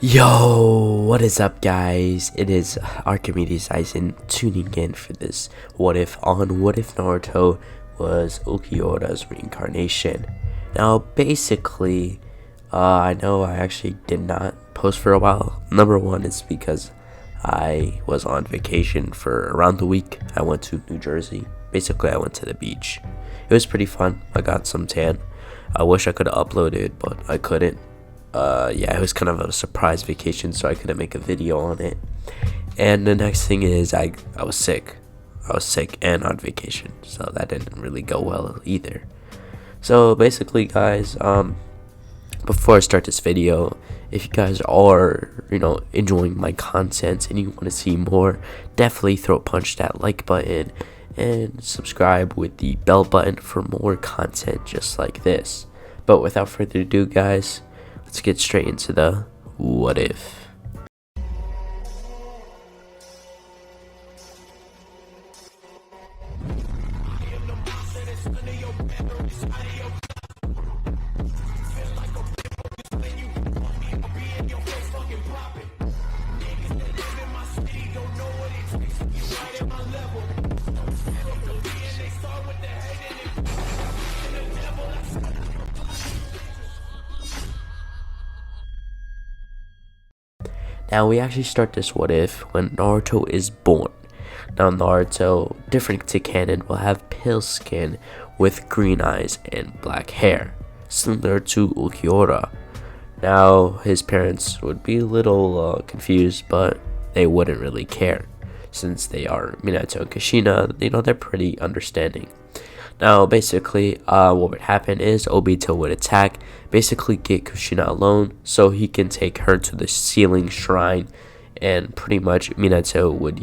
Yo, what is up, guys? It is Archimedes Aizen tuning in for this what if Naruto was ULQUIORRA'S reincarnation. Now, basically, I know I actually did not post for a while. Number one is because I was on vacation for around the week. I went to New Jersey. Basically, I went to the beach. It was pretty fun. I got some tan. I wish I could have uploaded, but I couldn't. Yeah, it was kind of a surprise vacation, so I couldn't make a video on it. And the next thing is I was sick. I was sick and on vacation, so that didn't really go well either. So basically, guys, before I start this video, if you guys are, enjoying my content and you want to see more, definitely punch that like button and subscribe with the bell button for more content just like this. But without further ado, guys, let's get straight into the what if. Now we actually start this what if when Naruto is born. Now Naruto, different to canon, will have pale skin with green eyes and black hair, similar to ULQUIORRA. Now his parents would be a little confused, but they wouldn't really care, since they are Minato and Kushina. They're pretty understanding. Now, basically, what would happen is Obito would attack, basically get Kushina alone, so he can take her to the ceiling shrine, and pretty much Minato would,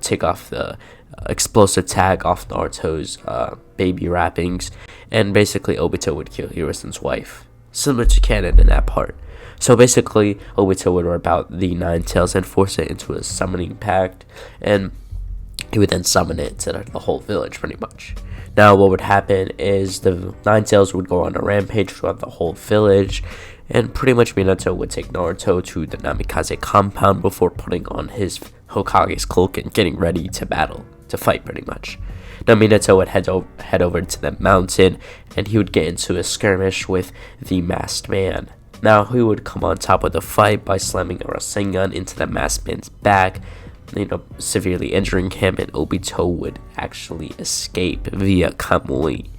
take off the explosive tag off Naruto's baby wrappings, and basically Obito would kill Hiruzen's wife, similar to canon in that part. So basically, Obito would rip out the Nine Tails and force it into a summoning pact, and he would then summon it to the whole village, pretty much. Now, what would happen is the Nine Tails would go on a rampage throughout the whole village, and pretty much Minato would take Naruto to the Namikaze compound before putting on his Hokage's cloak and getting ready to fight, pretty much. Now, Minato would head over to the mountain, and he would get into a skirmish with the masked man. Now, he would come on top of the fight by slamming a Rasengan into the masked man's back, severely injuring him, and Obito would actually escape via Kamui.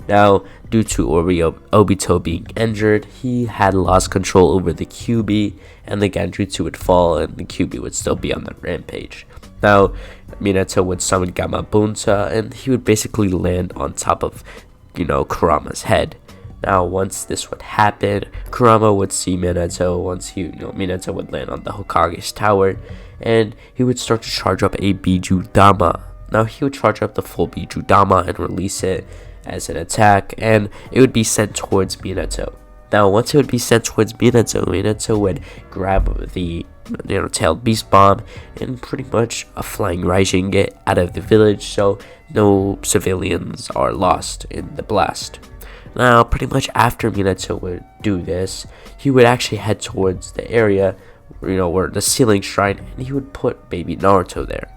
Now, due to Obito being injured, he had lost control over the Kyuubi, and the Genjutsu would fall, and the Kyuubi would still be on the rampage. Now, Minato would summon Gamabunta, and he would basically land on top of, Kurama's head. Now, once this would happen, Kurama would see Minato. Once Minato would land on the Hokage's tower, and he would start to charge up a Bijudama. Now, he would charge up the full Bijudama and release it as an attack, and it would be sent towards Minato. Now, once it would be sent towards Minato would grab the tailed beast bomb and pretty much a flying Raijin get out of the village, so no civilians are lost in the blast. Now, pretty much after Minato would do this, he would actually head towards the area, where the ceiling shrine, and he would put baby Naruto there.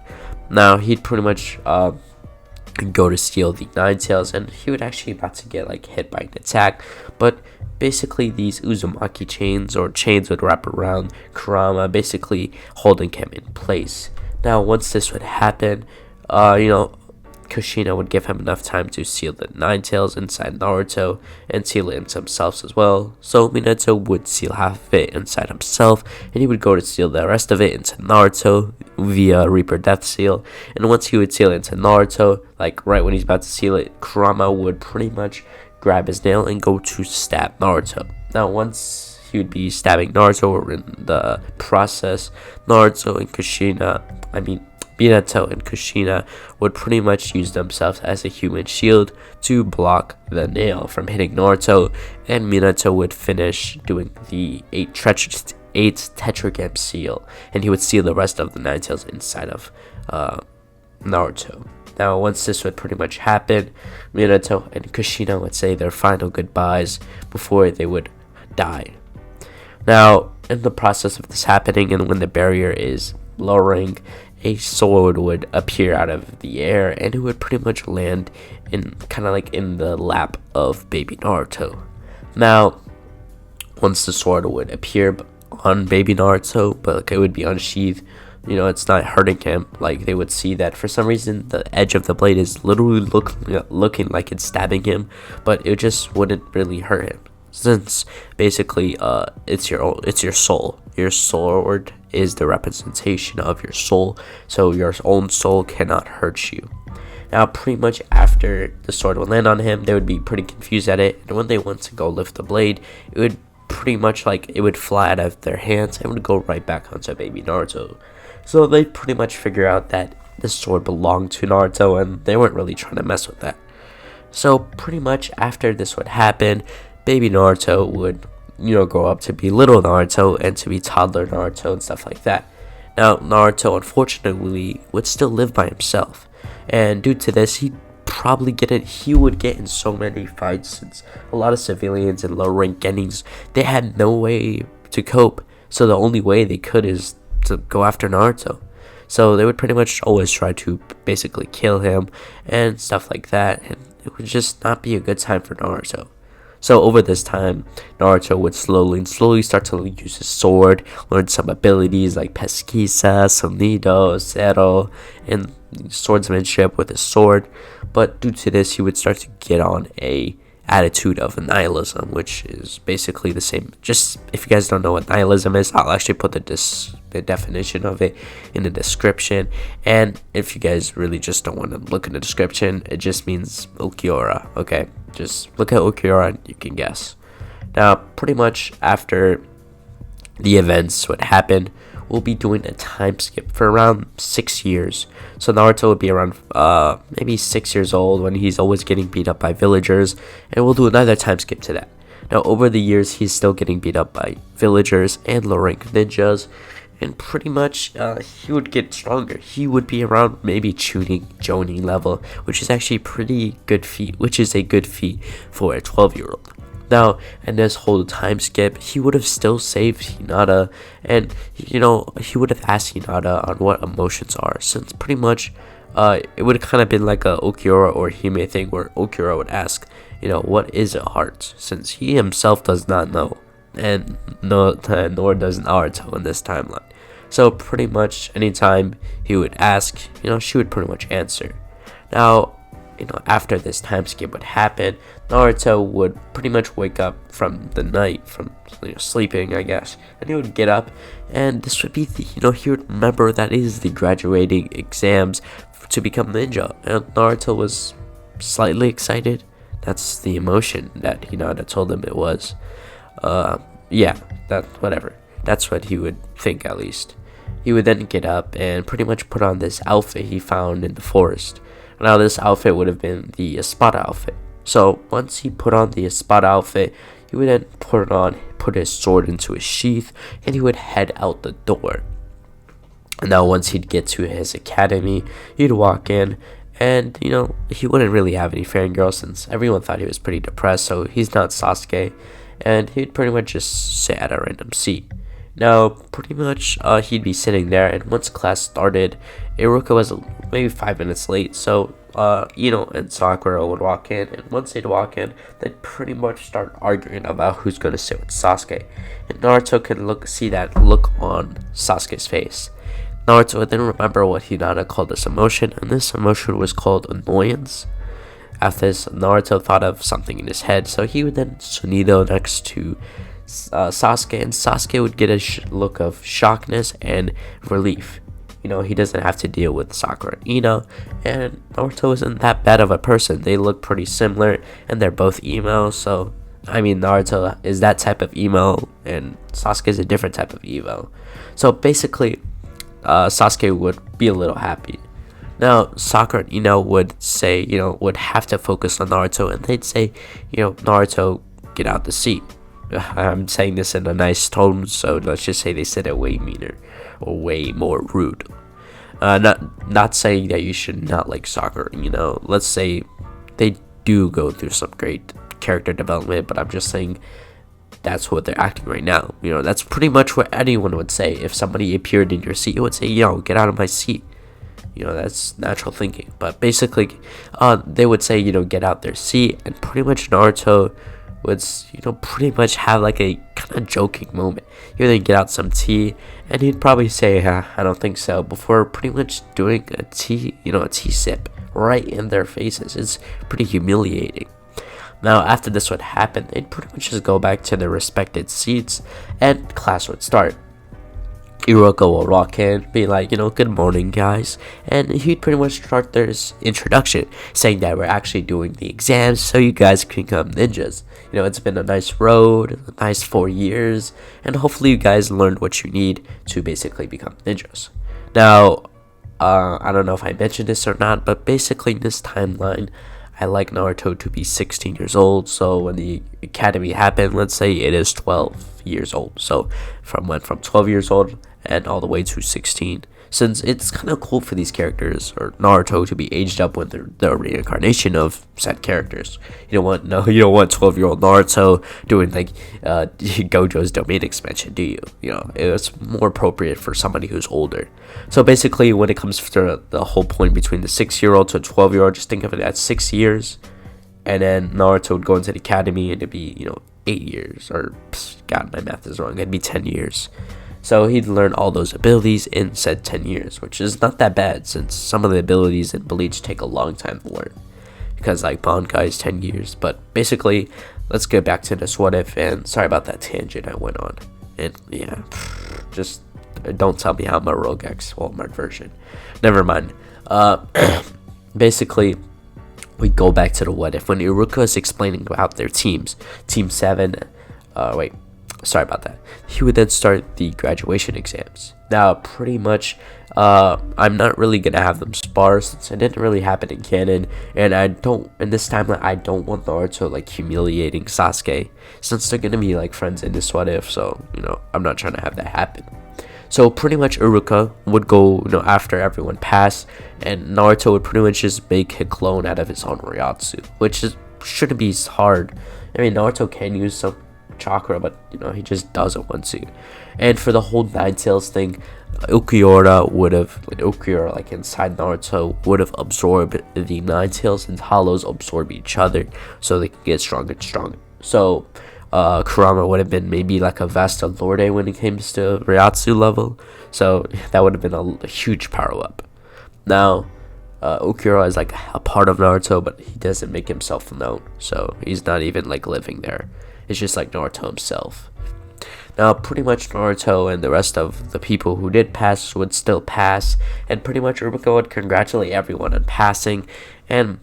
Now, he'd pretty much go to steal the Nine Tails, and he would actually about to get hit by an attack, but basically these Uzumaki chains would wrap around Kurama, basically holding him in place. Now, once this would happen, Kushina would give him enough time to seal the Nine Tails inside Naruto and seal it into himself as well. So Minato would seal half of it inside himself, and he would go to seal the rest of it into Naruto via Reaper Death Seal. And once he would seal it into Naruto, right when he's about to seal it, Kurama would pretty much grab his nail and go to stab Naruto. Now, once he would be stabbing Naruto, or in the process, Minato and Kushina would pretty much use themselves as a human shield to block the nail from hitting Naruto, and Minato would finish doing the 8 tetragram seal, and he would seal the rest of the Nine Tails inside of Naruto. Now, once this would pretty much happen, Minato and Kushina would say their final goodbyes before they would die. Now, in the process of this happening, and when the barrier is lowering, a sword would appear out of the air, and it would pretty much land in kind of like in the lap of baby Naruto. Now, once the sword would appear on baby Naruto, but like it would be unsheathed, it's not hurting him. Like, they would see that for some reason the edge of the blade is literally looking like it's stabbing him, but it just wouldn't really hurt him, since basically it's your soul. Your sword is the representation of your soul, so your own soul cannot hurt you. Now, pretty much after the sword would land on him, they would be pretty confused at it, and when they went to go lift the blade, it would pretty much like it would fly out of their hands and would go right back onto baby Naruto. So they pretty much figure out that the sword belonged to Naruto, and they weren't really trying to mess with that. So pretty much after this would happen, baby Naruto would grow up to be little Naruto and to be toddler Naruto and stuff like that. Now, Naruto unfortunately would still live by himself, and due to this, he would get in so many fights, since a lot of civilians and low rank gettings, they had no way to cope, so the only way they could is to go after Naruto. So they would pretty much always try to basically kill him and stuff like that, and it would just not be a good time for Naruto. So over this time, Naruto would slowly start to use his sword, learn some abilities like Pesquisa, Sonido, Zero, and swordsmanship with his sword. But due to this, he would start to get on a attitude of nihilism, which is basically the same. Just if you guys don't know what nihilism is, I'll actually put the definition of it in the description. And if you guys really just don't want to look in the description, it just means ULQUIORRA. Okay, just look at ULQUIORRA and you can guess. Now, pretty much after the events would happen, we'll be doing a time skip for around 6 years. So Naruto would be around maybe 6 years old when he's always getting beat up by villagers, and we'll do another time skip to that. Now, over the years, he's still getting beat up by villagers and low rank ninjas, and pretty much he would get stronger. He would be around maybe Jonin level, which is actually pretty good feat, which is a good feat for a 12-year-old. Now, in this whole time skip, he would have still saved Hinata, and he would have asked Hinata on what emotions are, since pretty much it would have kind of been like a ULQUIORRA or Hime thing, where ULQUIORRA would ask, what is a heart, since he himself does not know, and nor does Naruto in this timeline. So pretty much anytime he would ask, she would pretty much answer. Now, after this time skip would happen, Naruto would pretty much wake up from the night, from sleeping, I guess, and he would get up, and this would be the, he would remember that is the graduating exams to become ninja, and Naruto was slightly excited. That's the emotion that Hinata told him it was. Whatever. That's what he would think, at least. He would then get up and pretty much put on this outfit he found in the forest. Now, this outfit would have been the Espada outfit. So once he put on the Espada outfit, he would then put his sword into his sheath, and he would head out the door. And now, once he'd get to his academy, he'd walk in, and he wouldn't really have any fangirls, since everyone thought he was pretty depressed. So he's not Sasuke, and he'd pretty much just sit at a random seat. Now, pretty much he'd be sitting there, and once class started, Iruka was maybe 5 minutes late, so and Sakura would walk in, and once they'd walk in, they'd pretty much start arguing about who's going to sit with Sasuke, and Naruto could see that look on Sasuke's face. Naruto would then remember what Hinata called this emotion, and this emotion was called annoyance. After this, Naruto thought of something in his head, so he would then Sonido next to Sasuke, and Sasuke would get a look of shockness and relief. He doesn't have to deal with Sakura and Ino, and Naruto isn't that bad of a person. They look pretty similar, and they're both emo, so Naruto is that type of emo, and Sasuke is a different type of emo. So basically, Sasuke would be a little happy. Now, Sakura and Ino would say, would have to focus on Naruto, and they'd say, Naruto, get out the seat. I'm saying this in a nice tone, so let's just say they said it way meaner or way more rude. Not saying that you should not like Sakura, let's say they do go through some great character development, but I'm just saying that's what they're acting right now. You know, that's pretty much what anyone would say. If somebody appeared in your seat, you would say, yo, get out of my seat. You know, that's natural thinking. But basically, they would say, you know, get out their seat. And pretty much Naruto would, you know, pretty much have like a kind of joking moment. He would then get out some tea, and he'd probably say, I don't think so, before pretty much doing a tea, you know, a tea sip right in their faces. It's pretty humiliating. Now, after this would happen, they'd pretty much just go back to their respected seats, and class would start. Iruka will walk in, be like, you know, good morning, guys, and he'd pretty much start their introduction, saying that we're actually doing the exams so you guys can become ninjas. You know, it's been a nice road, a nice 4 years, and hopefully you guys learned what you need to basically become ninjas. Now, I don't know if I mentioned this or not, but basically in this timeline, I like Naruto to be 16 years old, so when the academy happened, let's say it is 12 years old. So went from 12 years old and all the way to 16. Since it's kind of cool for these characters, or Naruto, to be aged up when they're the reincarnation of said characters. You don't want 12-year-old Naruto doing like Gojo's domain expansion, do you? You know, it's more appropriate for somebody who's older. So basically, when it comes to the whole point between the 6-year-old to a 12-year-old, just think of it as 6 years, and then Naruto would go into the academy and it'd be, you know, 8 years, or God, my math is wrong. It'd be 10 years. So he'd learn all those abilities in said 10 years, which is not that bad, since some of the abilities in Bleach take a long time to learn, because like Bankai is 10 years. But basically, let's get back to this what if, and sorry about that tangent I went on. And yeah, just don't tell me how I'm a Rogue X Walmart version. Never mind. Basically, we go back to the what if when Iruka is explaining about their teams. Team 7, sorry about that. He would then start the graduation exams. Now, pretty much, I'm not really gonna have them spar, since it didn't really happen in canon, and in this timeline, I don't want Naruto like humiliating Sasuke, since they're gonna be like friends in this what if. So, you know, I'm not trying to have that happen. So pretty much Iruka would go, you know, after everyone passed, and Naruto would pretty much just make a clone out of his own Ryotsu, which shouldn't be hard. I mean, Naruto can use some chakra, but you know, he just doesn't want to. And for the whole Nine Tails thing, Ulquiorra like inside Naruto would have absorbed the Nine Tails, and Hollows absorb each other so they can get stronger and stronger. So Kurama would have been maybe like a Vasta Lorde when it came to Ryotsu level, so that would have been a huge power up. Now Ulquiorra is like a part of Naruto, but he doesn't make himself known, so he's not even like living there. It's just like Naruto himself. Now, pretty much Naruto and the rest of the people who did pass would still pass, and pretty much Iruka would congratulate everyone on passing, and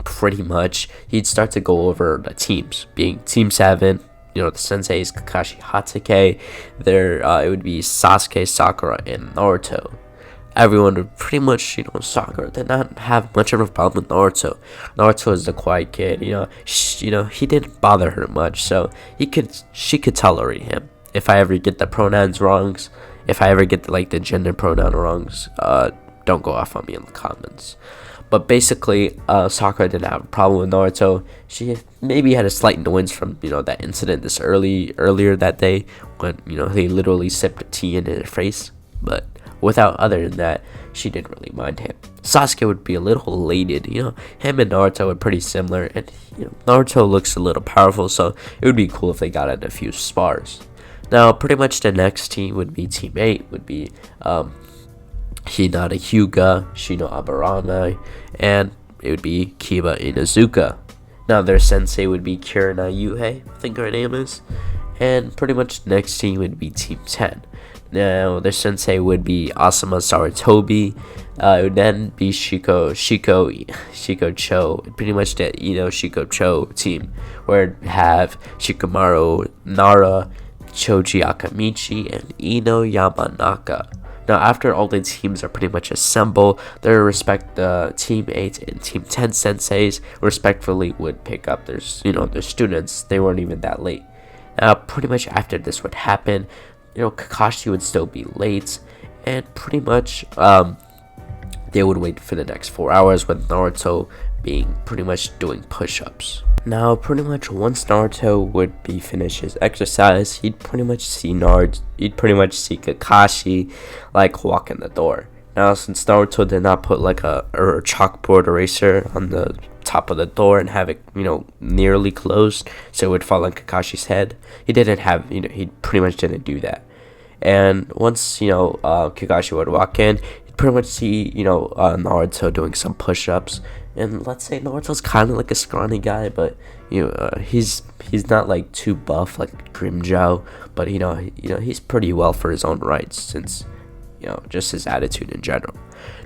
pretty much he'd start to go over the teams, being Team 7, you know, the senseis Kakashi Hatake, it would be Sasuke, Sakura, and Naruto. Everyone would pretty much, you know, Sakura did not have much of a problem with Naruto. Naruto is the quiet kid, you know, he didn't bother her much, so she could tolerate him. If I ever get the pronouns wrongs, if I ever get the gender pronoun wrongs, don't go off on me in the comments. But basically, Sakura didn't have a problem with Naruto. She maybe had a slight annoyance from, you know, that incident earlier that day when, you know, they literally sipped tea in her face, but other than that, she didn't really mind him. Sasuke would be a little elated, you know, him and Naruto are pretty similar, and you know, Naruto looks a little powerful, so it would be cool if they got in a few spars. Now, pretty much the next team would be Team 8, would be Hinata Hyuga, Shino Aburame, and it would be Kiba Inuzuka. Now, their sensei would be Kirina Yuhei, I think her name is, and pretty much the next team would be Team 10. Now, their sensei would be Asuma Sarutobi. It would then be Shiko Cho, pretty much the Shiko Cho team, where it'd have Shikamaru Nara, Choji Akamichi, and Ino Yamanaka. Now, after all the teams are pretty much assembled, the Team 8 and Team 10 senseis respectfully would pick up their students. They weren't even that late. Now, pretty much after this would happen, you know, Kakashi would still be late, and pretty much they would wait for the next 4 hours with Naruto being pretty much doing push-ups. Now, pretty much once Naruto would be finished his exercise, he'd pretty much see Kakashi like walk in the door. Now, since Naruto did not put like a chalkboard eraser on the top of the door and have it, nearly closed, so it would fall on Kakashi's head, he pretty much didn't do that. And once, Kakashi would walk in, you'd pretty much see, Naruto doing some push-ups. And let's say Naruto's kind of like a scrawny guy, but, he's not like too buff like Grimjow, but, he's pretty well for his own rights since, just his attitude in general.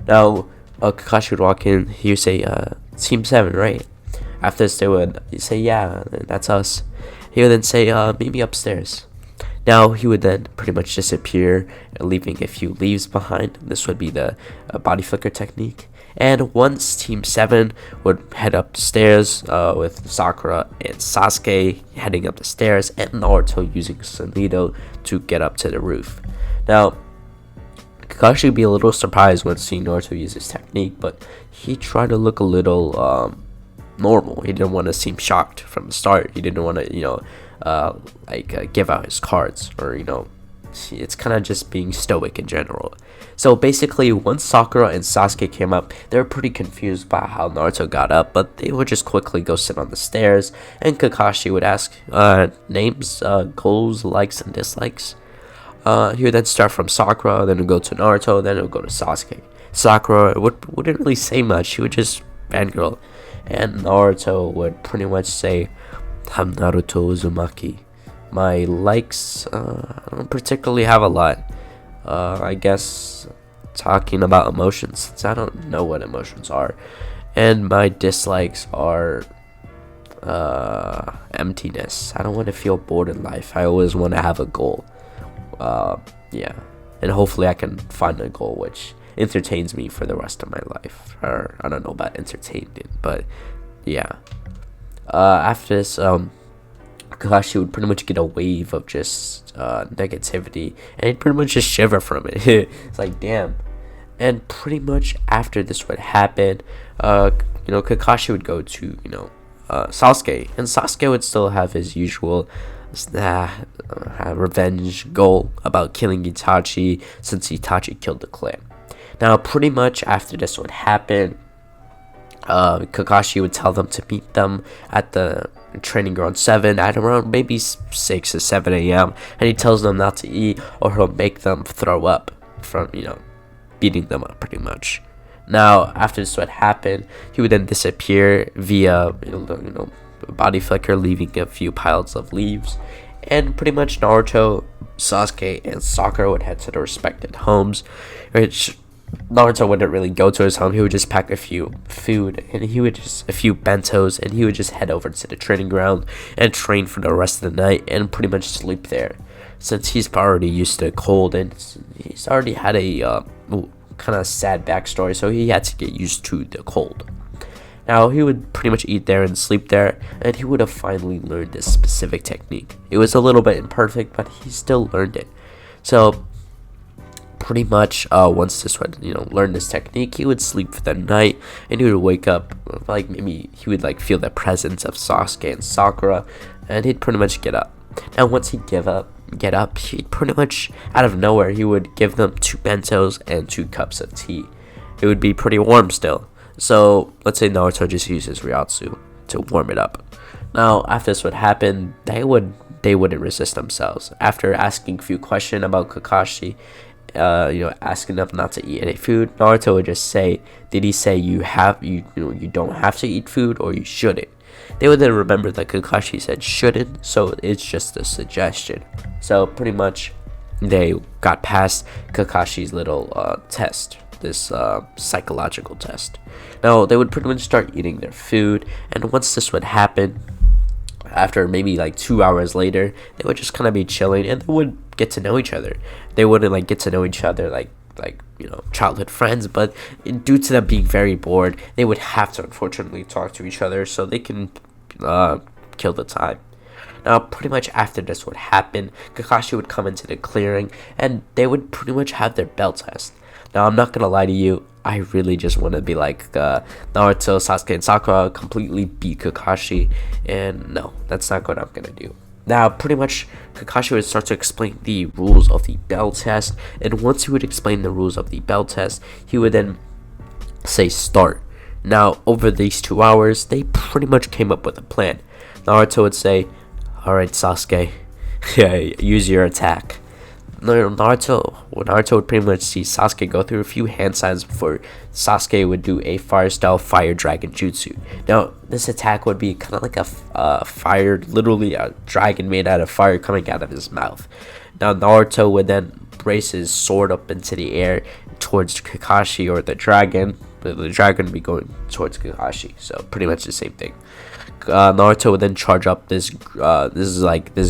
Now, Kakashi would walk in, he would say, Team 7, right? After this, they would say, yeah, that's us. He would then say, meet me upstairs. Now, he would then pretty much disappear, leaving a few leaves behind. This would be the body flicker technique. And once Team 7 would head upstairs with Sakura and Sasuke heading up the stairs, and Naruto using Sonido to get up to the roof. Now, Kakashi would be a little surprised when seeing Naruto use this technique, but he tried to look a little normal. He didn't want to seem shocked from the start. He didn't want to, give out his cards, or it's kind of just being stoic in general. So basically, once Sakura and Sasuke came up, they were pretty confused by how Naruto got up, but they would just quickly go sit on the stairs, and Kakashi would ask names, goals, likes, and dislikes. He would then start from Sakura, then it would go to Naruto, then it would go to Sasuke. Sakura wouldn't really say much. He would just fangirl, and Naruto would pretty much say, "I'm Naruto Uzumaki. My likes, I don't particularly have a lot. I guess talking about emotions, since I don't know what emotions are. And my dislikes are emptiness. I don't want to feel bored in life. I always want to have a goal. Yeah. And hopefully I can find a goal which entertains me for the rest of my life. Or, I don't know about entertainment, but yeah. After this, Kakashi would pretty much get a wave of just negativity, and he'd pretty much just shiver from it. It's like, damn. And pretty much after this would happen, Kakashi would go to, Sasuke, and Sasuke would still have his usual revenge goal about killing Itachi, since Itachi killed the clan. Now, pretty much after this would happen, Kakashi would tell them to meet them at the training ground 7 at around maybe 6 or 7 a.m. and he tells them not to eat, or he'll make them throw up from beating them up pretty much. Now, after this would happen, he would then disappear via body flicker, leaving a few piles of leaves, and pretty much Naruto, Sasuke, and Sakura would head to their respective homes, which Naruto wouldn't really go to his home. He would just pack a few food, and a few bentos, and he would just head over to the training ground and train for the rest of the night and pretty much sleep there, since he's already used to cold, and he's already had a kind of sad backstory, so he had to get used to the cold. Now, he would pretty much eat there and sleep there, and he would have finally learned this specific technique. It was a little bit imperfect, but he still learned it. So pretty much once this would learn this technique, he would sleep for the night, and he would wake up, like maybe he would feel the presence of Sasuke and Sakura, and he'd pretty much get up. Now, once he'd get up, he'd pretty much out of nowhere, he would give them 2 bentos and 2 cups of tea. It would be pretty warm still, so let's say Naruto just uses Ryotsu to warm it up. Now, after this would happen, they wouldn't resist themselves. After asking a few questions about Kakashi, asking them not to eat any food, Naruto would just say, did he say you don't have to eat food, or you shouldn't? They would then remember that Kakashi said shouldn't, so it's just a suggestion. So pretty much they got past Kakashi's little test, this psychological test. Now, they would pretty much start eating their food, and once this would happen, after maybe 2 hours later, they would just kind of be chilling, and they would get to know each other. They wouldn't get to know each other like childhood friends, but due to them being very bored, they would have to unfortunately talk to each other so they can kill the time. Now, pretty much after this would happen, Kakashi would come into the clearing, and they would pretty much have their belt test. Now, I'm not gonna lie to you, I really just want to be like Naruto, Sasuke, and Sakura, completely beat Kakashi, and no, that's not what I'm gonna do. Now, pretty much, Kakashi would start to explain the rules of the bell test, and once he would explain the rules of the bell test, he would then say start. Now, over these 2 hours, they pretty much came up with a plan. Naruto would say, alright Sasuke, yeah, use your attack. Naruto would pretty much see Sasuke go through a few hand signs before Sasuke would do a fire style fire dragon jutsu. Now, this attack would be kind of like a fire, literally a dragon made out of fire coming out of his mouth. Now, Naruto would then brace his sword up into the air towards Kakashi or the dragon. The dragon would be going towards Kakashi, so pretty much the same thing. Naruto would then charge up this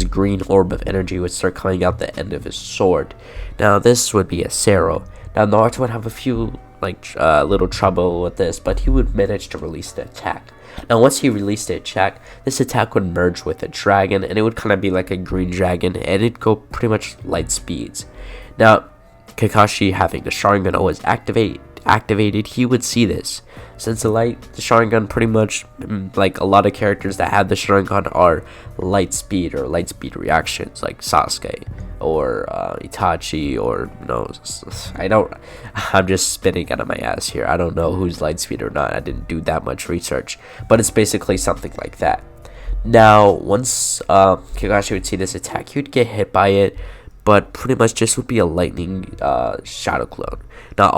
green orb of energy would start coming out the end of his sword. Now this would be a Sero. Now Naruto would have a few little trouble with this, but he would manage to release the attack. Now once he released the attack, this attack would merge with a dragon, and it would kind of be like a green dragon, and it'd go pretty much light speeds. Now Kakashi, having the Sharingan always activated, he would see this. Since the Sharingan pretty much, like a lot of characters that have the Sharingan are light speed or light speed reactions, like Sasuke or Itachi, or I'm just spitting out of my ass here. I don't know who's light speed or not. I didn't do that much research, but it's basically something like that. Now once Kakashi would see this attack, he would get hit by it, but pretty much just would be a lightning shadow clone. Now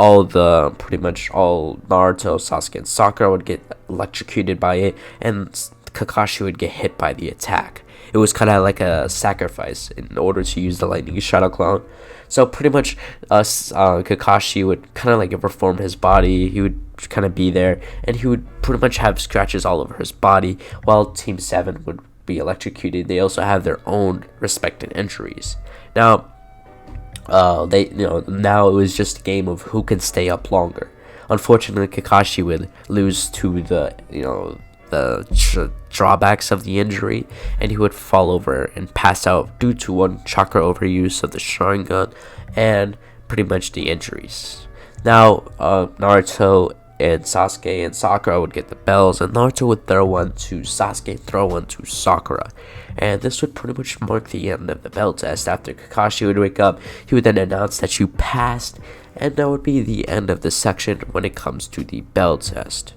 pretty much all Naruto, Sasuke, and Sakura would get electrocuted by it, and Kakashi would get hit by the attack. It was kind of like a sacrifice in order to use the lightning shadow clone. So pretty much Kakashi would kind of like reform his body. He would kind of be there, and he would pretty much have scratches all over his body, while Team 7 would be electrocuted. They also have their own respective injuries. Now, now it was just a game of who can stay up longer. Unfortunately, Kakashi would lose to the drawbacks of the injury, and he would fall over and pass out due to one chakra overuse of the Sharingan and pretty much the injuries. Now, Naruto and Sasuke and Sakura would get the bells, and Naruto would throw one to Sasuke, throw one to Sakura. And this would pretty much mark the end of the bell test. After Kakashi would wake up, he would then announce that you passed, and that would be the end of the section when it comes to the bell test.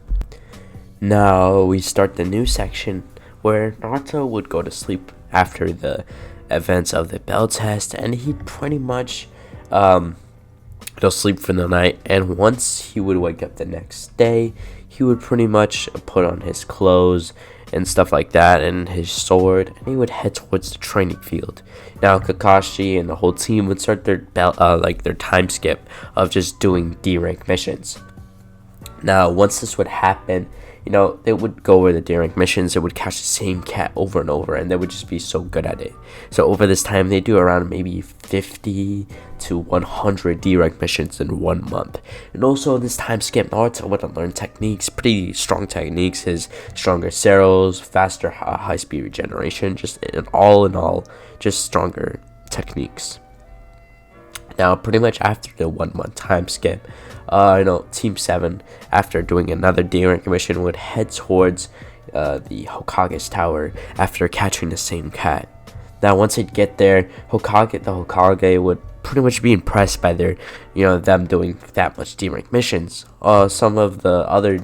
Now we start the new section where Naruto would go to sleep after the events of the bell test, and he pretty much he'll sleep for the night, and once he would wake up the next day, he would pretty much put on his clothes and stuff like that and his sword, and he would head towards the training field. Now Kakashi and the whole team would start their their time skip of just doing D rank missions. Now once this would happen, they would go over the D rank missions. They would catch the same cat over and over, and they would just be so good at it. So over this time, they do around maybe 50 to 100 D rank missions in 1 month. And also in this time skip, Naruto would learn techniques, pretty strong techniques. His stronger Seros, faster high speed regeneration, just all in all, just stronger techniques. Now, pretty much after the 1 month time skip, Team 7, after doing another D rank mission, would head towards the Hokage's tower after catching the same cat. Now, once they'd get there, the Hokage would pretty much be impressed by them doing that much D rank missions. Some of the other,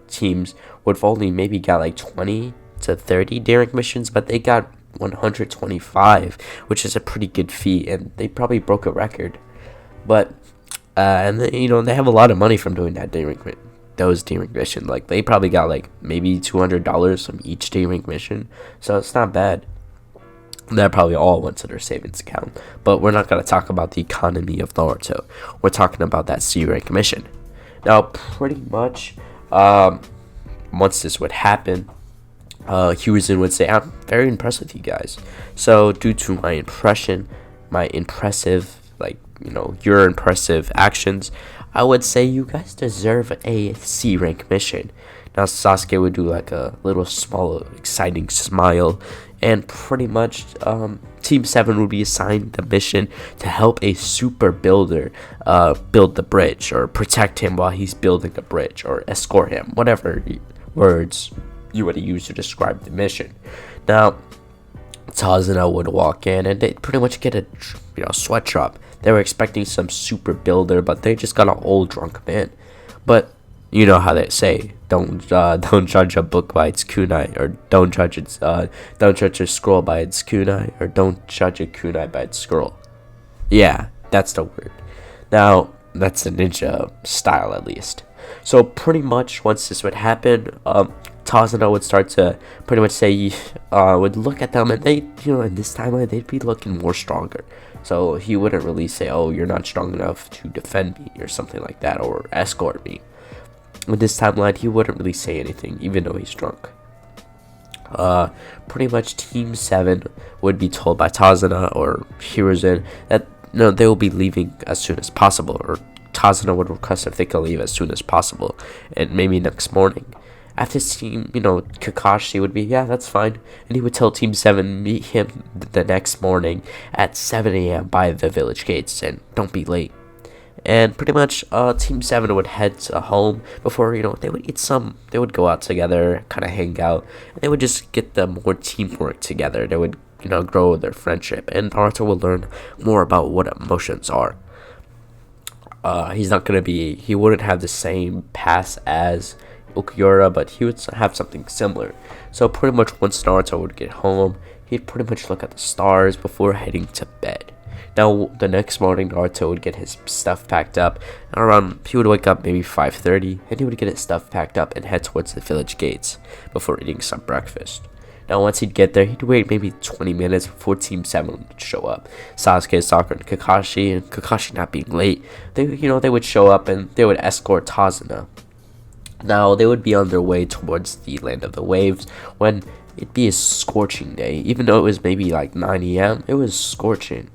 teams would have only maybe got like 20 to 30 D rank missions, but they got 125, which is a pretty good feat, and they probably broke a record. But and they have a lot of money from doing that those D-rank mission. Like, they probably got like maybe $200 from each D-rank mission, so it's not bad. That probably all went to their savings account. But we're not going to talk about the economy of Naruto. We're talking about that C-rank mission. Now, pretty much, once this would happen, Hiruzen would say, I'm very impressed with you guys. So, due to your impressive actions, I would say you guys deserve a C rank mission. Now Sasuke would do like a little small exciting smile, and pretty much Team 7 would be assigned the mission to help a super builder build the bridge, or protect him while he's building the bridge, or escort him, whatever words you would use to describe the mission. Now Tazuna would walk in and they pretty much get a sweat drop. They were expecting some super builder, but they just got an old drunk man. But you know how they say, don't judge a book by its kunai, or don't judge a scroll by its kunai, or don't judge a kunai by its scroll. Yeah, that's the word. Now that's the ninja style, at least. So pretty much once this would happen, Tazuna would start to pretty much say, would look at them, and they, in this timeline, they'd be looking more stronger. So he wouldn't really say, oh, you're not strong enough to defend me, or something like that, or escort me. In this timeline, he wouldn't really say anything, even though he's drunk. Pretty much Team 7 would be told by Tazuna or Hiruzen that they will be leaving as soon as possible, or Tazuna would request if they can leave as soon as possible, and maybe next morning. After Team, Kakashi would be, yeah, that's fine, and he would tell Team 7 meet him the next morning at 7 a.m. by the village gates, and don't be late. And pretty much Team 7 would head to home before, they would eat they would go out together, kind of hang out, and they would just get the more teamwork together. They would, grow their friendship, and Naruto would learn more about what emotions are. He wouldn't have the same pass as ULQUIORRA, but he would have something similar. So pretty much once Naruto would get home, he'd pretty much look at the stars before heading to bed. Now the next morning, Naruto would get his stuff packed up, and he would wake up maybe 5:30, and he would get his stuff packed up and head towards the village gates before eating some breakfast. Now once he'd get there, he'd wait maybe 20 minutes before Team 7 would show up. Sasuke, Sakura, and Kakashi not being late, they would show up and they would escort Tazuna. Now they would be on their way towards the land of the waves when it'd be a scorching day. Even though it was maybe like 9 a.m., it was scorching.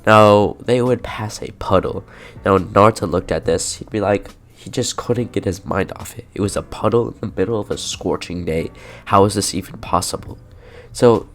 Now they would pass a puddle. Now when Naruto looked at this, he'd be like, he just couldn't get his mind off it. It was a puddle in the middle of a scorching day. How is this even possible? So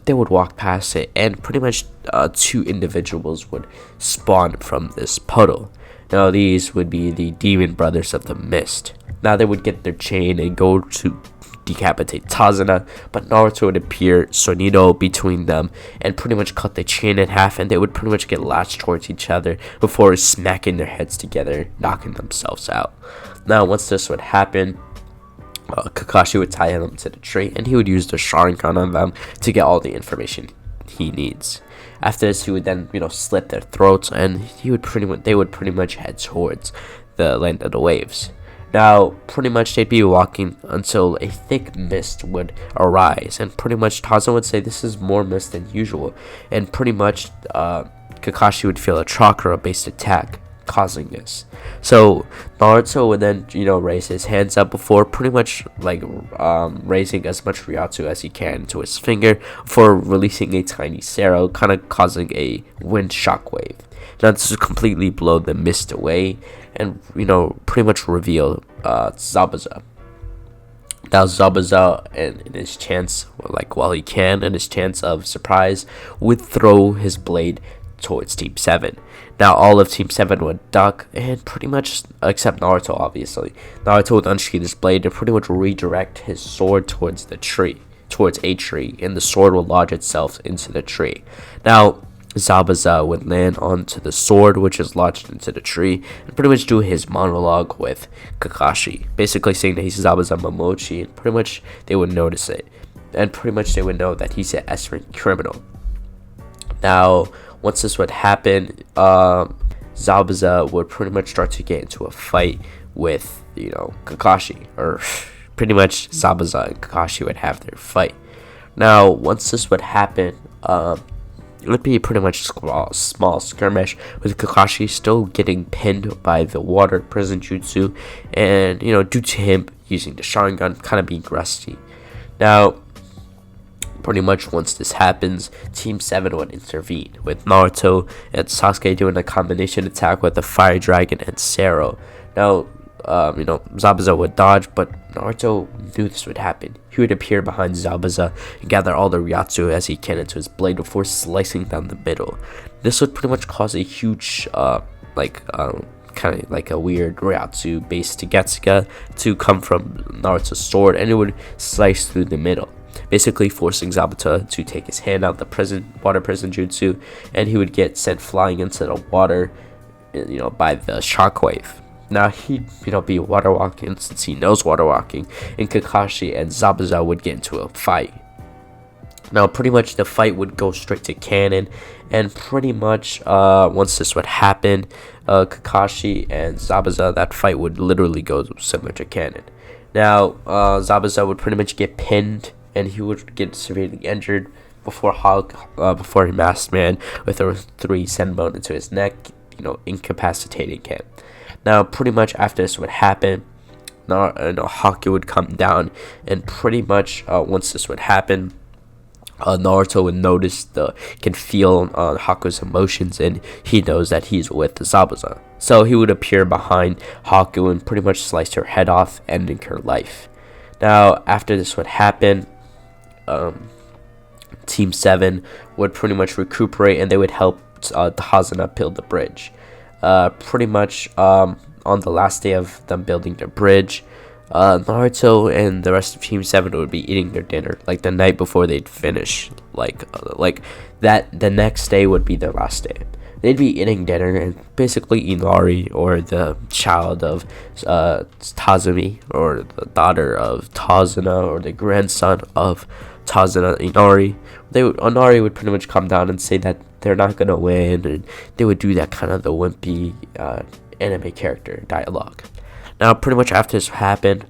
they would walk past it, and pretty much 2 individuals would spawn from this puddle. Now these would be the demon brothers of the mist. Now they would get their chain and go to decapitate Tazuna, but Naruto would appear Sonido between them and pretty much cut the chain in half, and they would pretty much get latched towards each other before smacking their heads together, knocking themselves out. Now once this would happen, Kakashi would tie them to the tree, and he would use the Sharingan on them to get all the information he needs. After this, he would then slit their throats, and they would pretty much head towards the land of the waves. Now, pretty much they'd be walking until a thick mist would arise, and pretty much Tazuna would say this is more mist than usual, and pretty much Kakashi would feel a chakra-based attack causing this. So Naruto would then raise his hands up before pretty much raising as much Ryatsu as he can to his finger for releasing a tiny arrow, kind of causing a wind shockwave. Now this would completely blow the mist away and pretty much reveal Zabuza. Now Zabuza, in his chance, while he can, in his chance of surprise, would throw his blade towards Team 7. Now all of Team 7 would duck, and pretty much, except Naruto obviously, Naruto would unsheath his blade and pretty much redirect his sword towards a tree, and the sword will lodge itself into the tree. Now Zabuza would land onto the sword, which is lodged into the tree, and pretty much do his monologue with Kakashi, basically saying that he's Zabuza Momochi, and pretty much they would notice it, and pretty much they would know that he's an S-rank criminal. Now once this would happen, Zabuza would pretty much start to get into a fight with Kakashi, or pretty much Zabuza and Kakashi would have their fight. Now once this would happen, it would be pretty much a small skirmish with Kakashi still getting pinned by the water prison jutsu, and due to him using the Sharingan kind of being rusty. Now Pretty much once this happens, Team 7 would intervene, with Naruto and Sasuke doing a combination attack with the Fire Dragon and Sero. Now, Zabuza would dodge, but Naruto knew this would happen. He would appear behind Zabuza and gather all the Ryatsu as he can into his blade before slicing down the middle. This would pretty much cause a huge, kind of like a weird Ryatsu based Getsuga to come from Naruto's sword, and it would slice through the middle, basically forcing Zabuza to take his hand out the water prison jutsu, and he would get sent flying into the water, by the shockwave. Now he'd be water walking, since he knows water walking, and Kakashi and Zabuza would get into a fight. Now pretty much the fight would go straight to canon, and pretty much once this would happen, Kakashi and Zabuza, that fight would literally go similar to canon. Now Zabuza would pretty much get pinned, and he would get severely injured before he masked man with a 3 senbon into his neck, incapacitating him. Now pretty much after this would happen, Haku would come down, and pretty much once this would happen, Naruto would can feel Haku's emotions, and he knows that he's with Zabuza. So he would appear behind Haku and pretty much slice her head off, ending her life. Now after this would happen, Team 7 would pretty much recuperate, and they would help Tazuna build the bridge. Pretty much on the last day of them building the bridge, Naruto and the rest of Team 7 would be eating their dinner like the night before they'd finish. The next day would be their last day. They'd be eating dinner, and basically Inari, or the child of Tazumi, or the daughter of Tazuna, or the grandson of Tazuna, Inari would pretty much come down and say that they're not gonna win, and they would do that kind of the wimpy anime character dialogue. Now pretty much after this happened,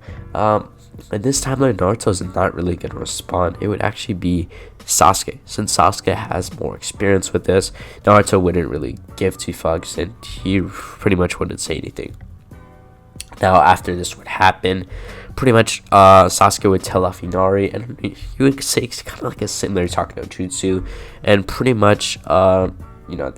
in this timeline, Naruto's not really gonna respond. It would actually be Sasuke. Since Sasuke has more experience with this, Naruto wouldn't really give 2 fucks, and he pretty much wouldn't say anything. Now after this would happen, pretty much Sasuke would tell off Inari, and he would say it's kind of like a similar talk no jutsu, and pretty much that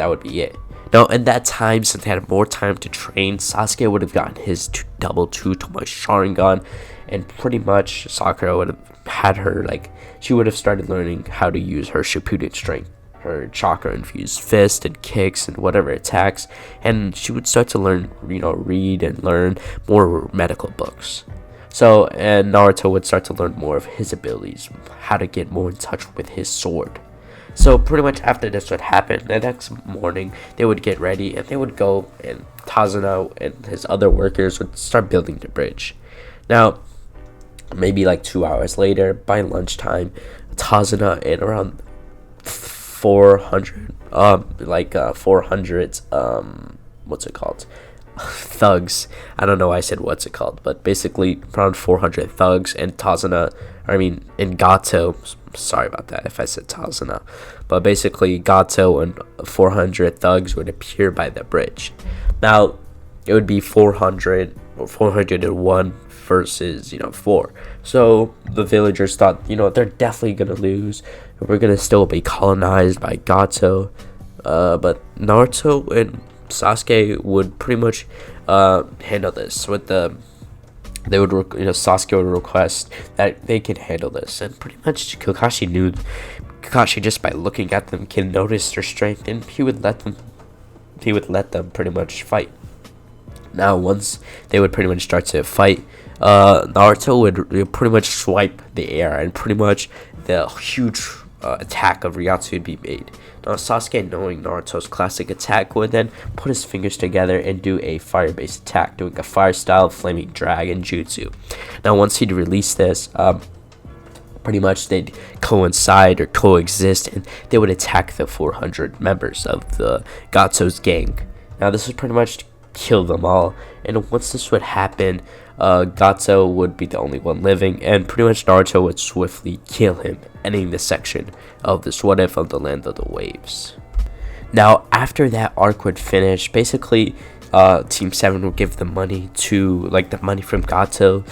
would be it. Now in that time, since they had more time to train, Sasuke would have gotten his double 2-tomoe Sharingan, and pretty much Sakura would have had her, she would have started learning how to use her Shippuden strength, her chakra infused fist and kicks and whatever attacks, and she would start to learn, read and learn more medical books. So, and Naruto would start to learn more of his abilities, how to get more in touch with his sword. So pretty much after this would happen, the next morning they would get ready, and they would go, and Tazuna and his other workers would start building the bridge. Now maybe 2 hours later, by lunchtime, Tazuna and around 400 thugs, I don't know why I said what's it called, but basically around 400 thugs, and Gato, sorry about that if I said Tazuna, but basically Gato and 400 thugs would appear by the bridge. Now it would be 400 or 401 versus 4. So the villagers thought, they're definitely gonna lose, we're gonna still be colonized by Gato, but Naruto and Sasuke would pretty much handle this with Sasuke would request that they can handle this, and pretty much Kakashi just by looking at them can notice their strength, and he would let them pretty much fight. Now once they would pretty much start to fight, Naruto would pretty much swipe the air, and pretty much the huge attack of Ryatsu would be made. Now Sasuke, knowing Naruto's classic attack, would then put his fingers together and do a fire-based attack, doing a fire-style flaming dragon jutsu. Now once he'd release this, pretty much they'd coincide or coexist, and they would attack the 400 members of the Gato's gang. Now this would pretty much kill them all, and once this would happen, Gato would be the only one living, and pretty much Naruto would swiftly kill him, ending this section of this what if of the land of the waves. Now after that arc would finish, basically Team 7 would give the money to, the money from Gato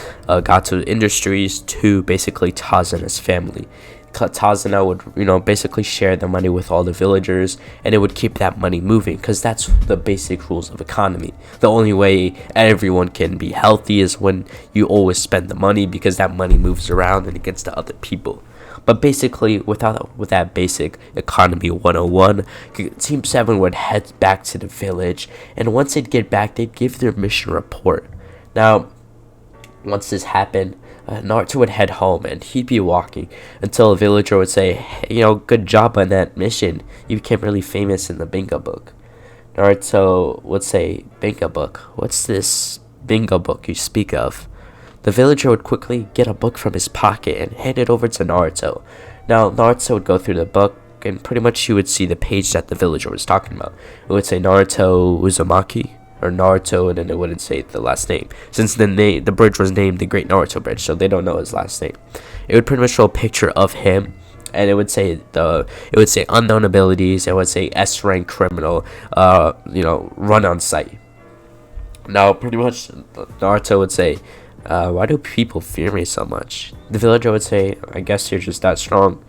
Industries to basically Tazuna's family. Tazuna would, basically share the money with all the villagers, and it would keep that money moving, because that's the basic rules of economy. The only way everyone can be healthy is when you always spend the money, because that money moves around and it gets to other people. But basically, with that basic economy 101, Team 7 would head back to the village, and once they'd get back, they'd give their mission report. Now, once this happened, Naruto would head home, and he'd be walking until a villager would say, hey, good job on that mission. You became really famous in the bingo book. Naruto would say, bingo book? What's this bingo book you speak of? The villager would quickly get a book from his pocket and hand it over to Naruto. Now, Naruto would go through the book, and pretty much you would see the page that the villager was talking about. It would say Naruto Uzumaki, or Naruto, and then it wouldn't say the last name, since the bridge was named the Great Naruto Bridge, so they don't know his last name. It would pretty much show a picture of him, and it would say unknown abilities. It would say S rank criminal, run on site. Now, pretty much Naruto would say, why do people fear me so much? The villager would say, I guess you're just that strong.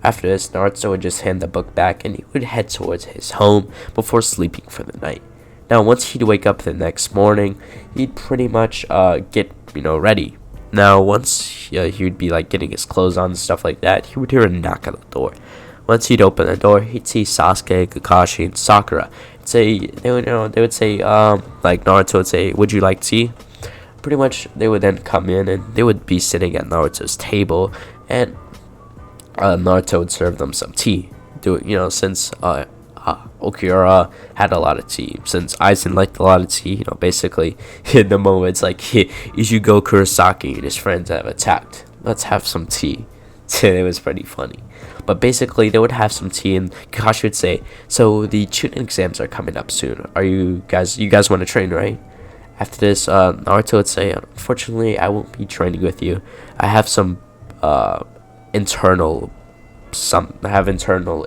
After this, Naruto would just hand the book back, and he would head towards his home before sleeping for the night. Now, once he'd wake up the next morning, he'd pretty much get ready. Now, once he'd be getting his clothes on and stuff like that, he would hear a knock at the door. Once he'd open the door, he'd see Sasuke, Kakashi, and Sakura. They would say Naruto would say, would you like tea? Pretty much, they would then come in, and they would be sitting at Naruto's table, and Naruto would serve them some tea. Since ULQUIORRA had a lot of tea, since Aizen liked a lot of tea, basically in the moments Izukage Kurosaki and his friends have attacked, let's have some tea. It was pretty funny. But basically, they would have some tea, and Kakashi would say, so the Chunin exams are coming up soon. You guys want to train, right? After this, Naruto would say, unfortunately, I won't be training with you. I have some internal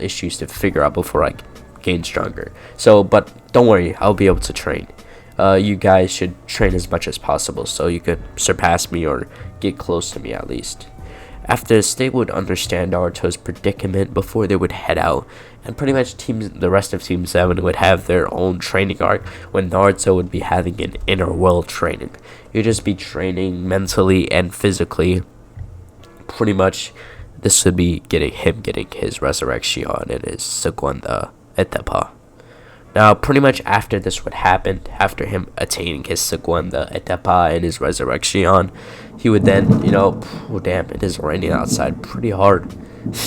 issues to figure out before I gain stronger. But don't worry, I'll be able to train. You guys should train as much as possible so you could surpass me or get close to me at least. After this, they would understand Naruto's predicament before they would head out, and pretty much the rest of Team 7 would have their own training arc when Naruto would be having an inner world training. He'd just be training mentally and physically. Pretty much, this would be getting his resurrection and his segunda etapa. Now, pretty much after this would happen, after him attaining his segunda etapa and his resurrection, he would then, oh damn, it is raining outside pretty hard.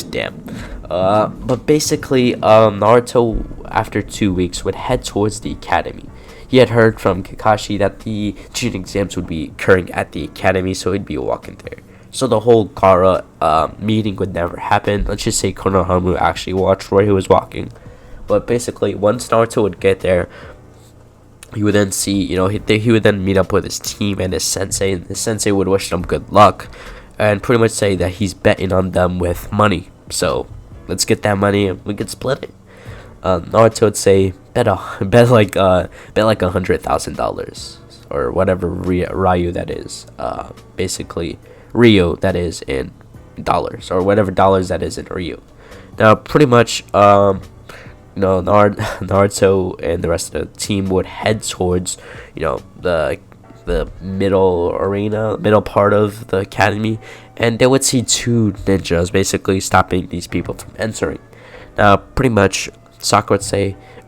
Damn. But basically, Naruto, after 2 weeks, would head towards the academy. He had heard from Kakashi that the Chunin exams would be occurring at the academy, so he'd be walking there. So the whole Gara meeting would never happen. Let's just say Konohamaru actually watched where he was walking. But basically, once Naruto would get there, he would then see, he would then meet up with his team and his sensei, and his sensei would wish them good luck, and pretty much say that he's betting on them with money. So let's get that money and we could split it. Naruto would say, bet like $100,000 or whatever Ryu that is. Basically, Ryu that is in dollars, or whatever dollars that is in Ryu. Now, pretty much, Naruto and the rest of the team would head towards, the middle part of the academy, and they would see two ninjas basically stopping these people from entering. Now, pretty much, Sakura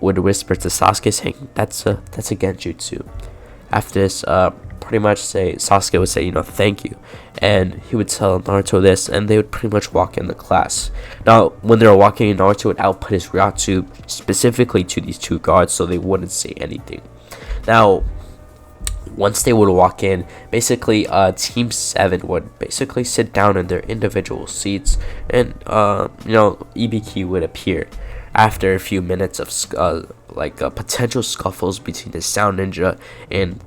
would whisper to Sasuke, saying, that's a genjutsu. After this, pretty much Sasuke would say, thank you, and he would tell Naruto this, and they would pretty much walk in the class. Now, when they were walking, Naruto would output his Ryatsu specifically to these two guards so they wouldn't say anything. Now, once they would walk in, basically Team 7 would basically sit down in their individual seats, and EBK would appear after a few minutes of potential scuffles between the Sound Ninja and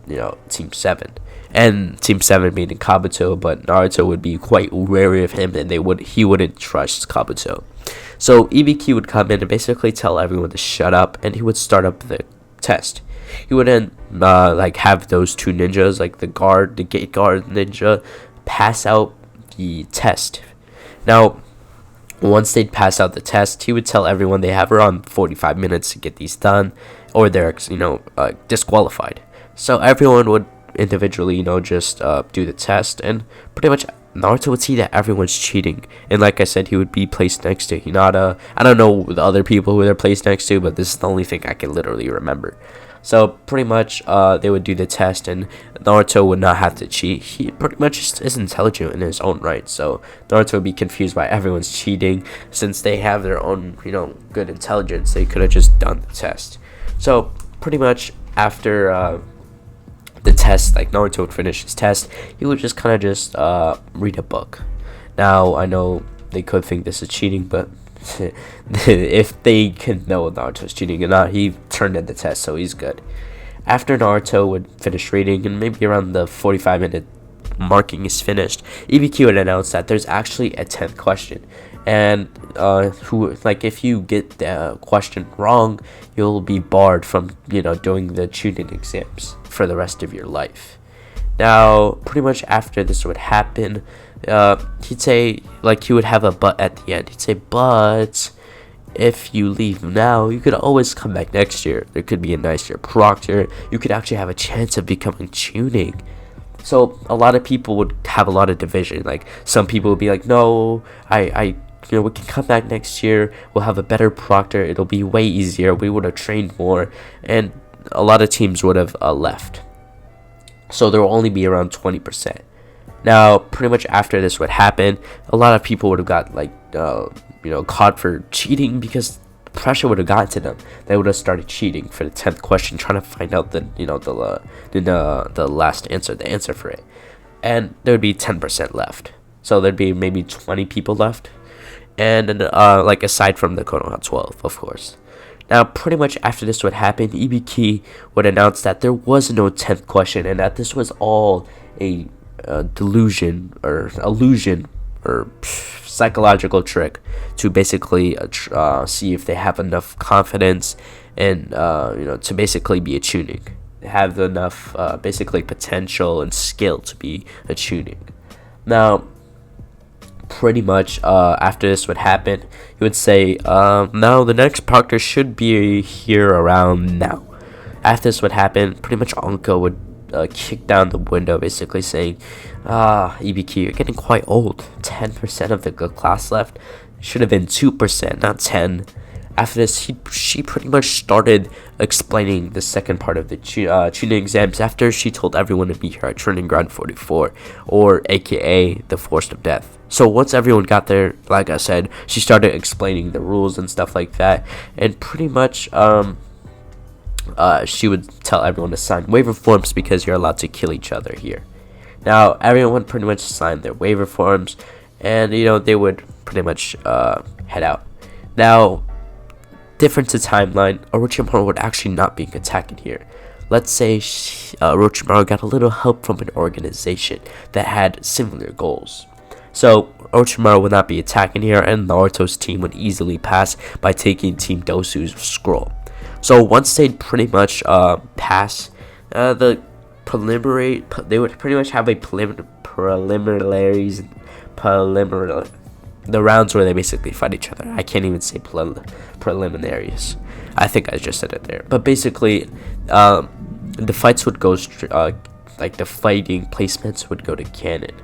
Team 7. And Team 7 meaning Kabuto, but Naruto would be quite wary of him, and he wouldn't trust Kabuto. So EBK would come in and basically tell everyone to shut up, and he would start up the test. He would then have those two ninjas, the gate guard ninja, pass out the test. Now, Once they'd pass out the test, he would tell everyone they have around 45 minutes to get these done, or they're disqualified. So everyone would individually just do the test, and pretty much Naruto would see that everyone's cheating, and like I said, he would be placed next to Hinata. I don't know the other people who they're placed next to, but this is the only thing I can literally remember. So pretty much they would do the test, and Naruto would not have to cheat. He pretty much just is intelligent in his own right, so Naruto would be confused by everyone's cheating. Since they have their own good intelligence, they could have just done the test. So pretty much after the test, like Naruto would finish his test, he would just kind of just read a book. Now I know they could think this is cheating, but if they can know Naruto's cheating or not, he turned in the test, so he's good. After Naruto would finish reading, and maybe around the 45-minute marking is finished, Ibiki would announce that there's actually a 10th question, and if you get the question wrong, you'll be barred from doing the Chunin exams for the rest of your life. Now pretty much after this would happen, he'd say, he would have a but at the end. He'd say, but if you leave now, you could always come back next year. There could be a nice year proctor. You could actually have a chance of becoming Chunin. So a lot of people would have a lot of division. Like some people would be like, no, we can come back next year. We'll have a better proctor. It'll be way easier. We would have trained more, and a lot of teams would have left. So there will only be around 20%. Now, pretty much after this would happen, a lot of people would have got caught for cheating because pressure would have gotten to them. They would have started cheating for the 10th question, trying to find out the last answer, the answer for it. And there would be 10% left. So there'd be maybe 20 people left. And aside from the Konoha 12, of course. Now, pretty much after this would happen, Ibiki would announce that there was no 10th question, and that this was all a delusion or illusion or psychological trick to basically see if they have enough confidence and to basically be a Chunin, have enough basically potential and skill to be a Chunin. Now, pretty much after this would happen, he would say, now the next proctor should be here around now. After this would happen, pretty much Anko would kick down the window, basically saying, Ibiki, you're getting quite old. 10% of the good class left. Should have been 2%, not 10. After this, she pretty much started explaining the second part of the Chunin exams after she told everyone to meet her at Training Ground 44, or aka the Forest of Death. So once everyone got there, like I said, she started explaining the rules and stuff like that, and pretty much she would tell everyone to sign waiver forms because you're allowed to kill each other here. Now everyone pretty much signed their waiver forms, and they would pretty much head out. Now, different to timeline, Orochimaru would actually not be attacking here. Let's say Orochimaru got a little help from an organization that had similar goals. So Orochimaru would not be attacking here, and Naruto's team would easily pass by taking Team Dosu's scroll. So once they'd pretty much pass the preliminary, they would pretty much have a preliminaries, the rounds where they basically fight each other. I can't even say preliminaries. I think I just said it there. But basically, the fights would go the fighting placements would go to canon.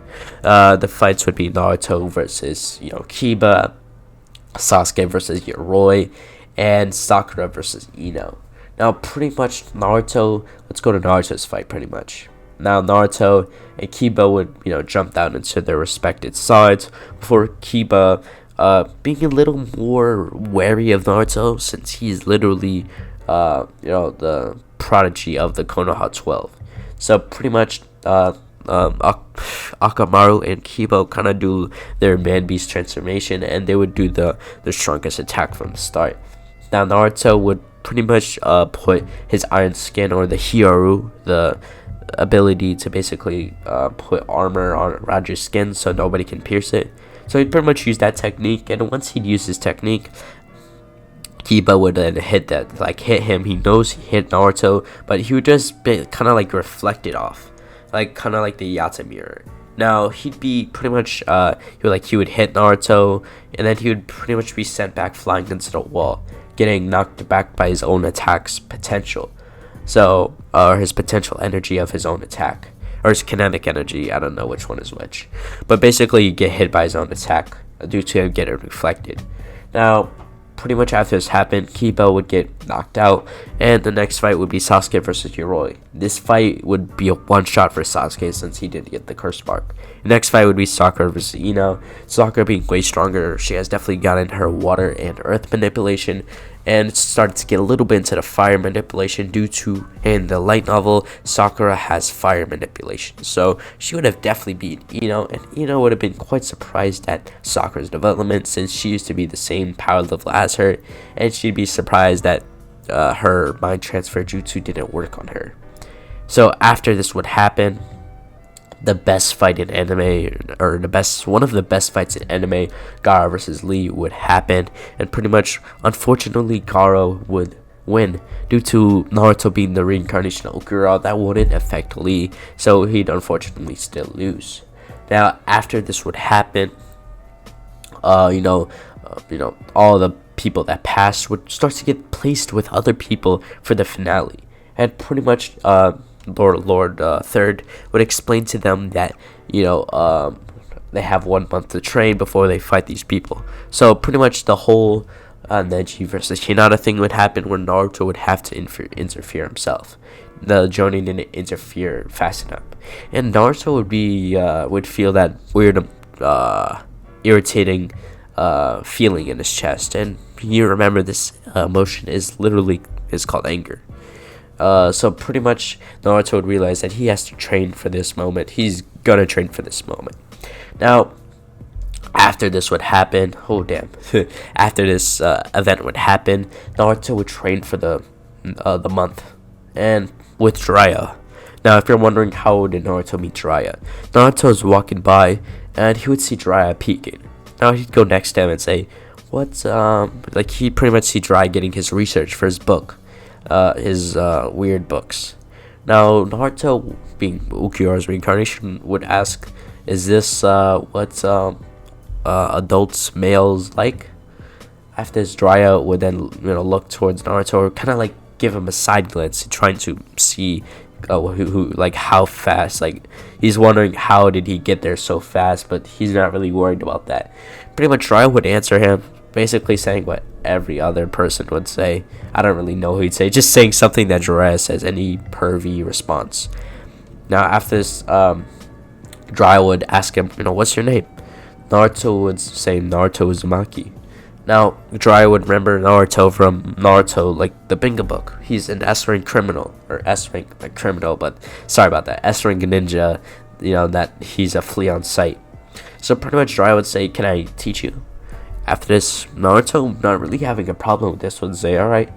The fights would be Naruto versus Kiba, Sasuke versus Yoroi, and Sakura versus Ino. Now pretty much Naruto, let's go to Naruto's fight pretty much. Now Naruto and Kiba would jump down into their respective sides, before Kiba being a little more wary of Naruto, since he's literally the prodigy of the Konoha 12. So pretty much Akamaru and Kiba kind of do their man beast transformation, and they would do the strongest attack from the start. Now Naruto would pretty much put his iron skin, or the Hyoru, the ability to basically put armor around your skin so nobody can pierce it. So he'd pretty much use that technique, and once he'd use his technique, Kiba would then hit him. He knows he hit Naruto, but he would just kind of reflect it off, kind of like the Yata mirror. Now he'd be pretty much he would hit Naruto, and then he would pretty much be sent back flying into the wall, getting knocked back by his own attack's potential. So his potential energy of his own attack, or his kinetic energy. I don't know which one is which, but basically you get hit by his own attack due to him getting reflected. Now, pretty much after this happened, Kiba would get knocked out, and the next fight would be Sasuke versus Yoroi. This fight would be a one-shot for Sasuke since he didn't get the curse mark. The next fight would be Sakura versus Ino. Sakura being way stronger, she has definitely gotten her water and earth manipulation, and it started to get a little bit into the fire manipulation due to, in the light novel, Sakura has fire manipulation. So she would have definitely beaten Ino, and Ino would have been quite surprised at Sakura's development since she used to be the same power level as her, and she'd be surprised that her mind transfer jutsu didn't work on her. So after this would happen, the best fight in anime, or one of the best fights in anime, Gara versus Lee, would happen, and pretty much, unfortunately, Gara would win due to Naruto being the reincarnation of ULQUIORRA. That wouldn't affect Lee, so he'd unfortunately still lose. Now, after this would happen, all the people that passed would start to get placed with other people for the finale, and pretty much Lord Third would explain to them that they have 1 month to train before they fight these people. So pretty much the whole Neji versus Hinata thing would happen, where Naruto would have to interfere himself. The Jonin didn't interfere fast enough, and Naruto would feel that weird irritating feeling in his chest, and you remember this emotion is called anger. So pretty much Naruto would realize that he has to train for this moment. He's gonna train for this moment. Now, after this would happen, after this event would happen, Naruto would train for the month, and with Jiraiya. Now, if you're wondering how did Naruto meet Jiraiya, Naruto was walking by, and he would see Jiraiya peeking. Now he'd go next to him and say, "What's he pretty much see Jiraiya getting his research for his book." His weird books. Now Naruto, being ULQUIORRA'S reincarnation, would ask, "Is this what adults males like?" After this, Jiraiya would then look towards Naruto, kind of like give him a side glance, trying to see how fast. Like, he's wondering how did he get there so fast, but he's not really worried about that. Pretty much Jiraiya would answer him, basically saying what every other person would say. I don't really know who he'd say, just saying something that Jiraiya says, any pervy response. Now after this, Jiraiya would ask him, "What's your name?" Naruto would say Naruto Uzumaki. Now Jiraiya would remember Naruto from Naruto, like the Bingo book. He's an S-rank criminal, or S-rank criminal, but sorry about that, S-rank ninja, that he's a flea on sight. So pretty much Jiraiya would say, "Can I teach you?" After this, Naruto, not really having a problem with this, would say, "Alright."